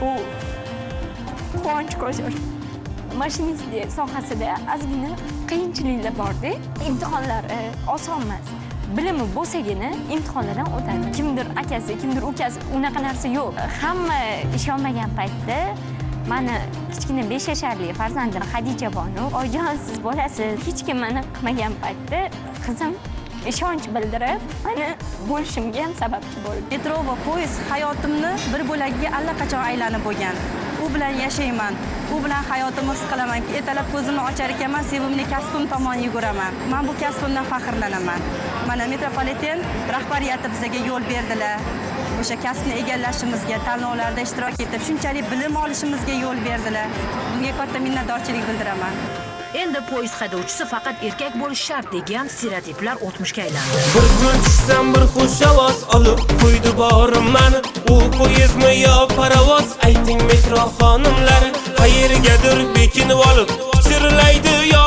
bu quvonch ko'z yosh. Mashinistlik sohasida ozgina qiyinchiliklar bor-da. Imtihonlar oson emas. Bilimi bo'lsagina imtihonlardan o'tadi. Kimdir akasi, kimdir ukasi, unaqa narsa yo'q. Hamma ishonmagan paytda mani kichkina 5 yasharli farzandim Xadija Bonu, oyijon siz bo'lasiz. Hech kim meni qilmagan paytda qizim ishonch bildirib, meni bo'lishimga ham sababchi bo'ldi. Metro va poyezd hayotimni bir bo'lagiga allaqachon aylanib bo'lgan. U bilan yashayman. U bilan hayotimni his qilamanki, ertalab ko'zimni ochar ekanman, sevimli kasbim tomon yuguraman. Men bu kasbimdan faxrlanaman. Mana metropoliten rahbariyati bizga yo'l berdilar. O'sha kasbni egallashimizga, tanlovlarda ishtirok etib, shunchalik bilim olishimizga yo'l berdilar. Bunga katta minnatdorchilik bildiraman. Endi poyezd haydovchisi faqat erkak bo'lish shart degan stereotiplar o'tmishga aylandi. Bir kun tushsam bir xush ovoz olib qo'ydi borim mani. U poyezdmi yo parovoz? Ayting metro xonimlar, qayergadir bekinib olib, chirlaydi yo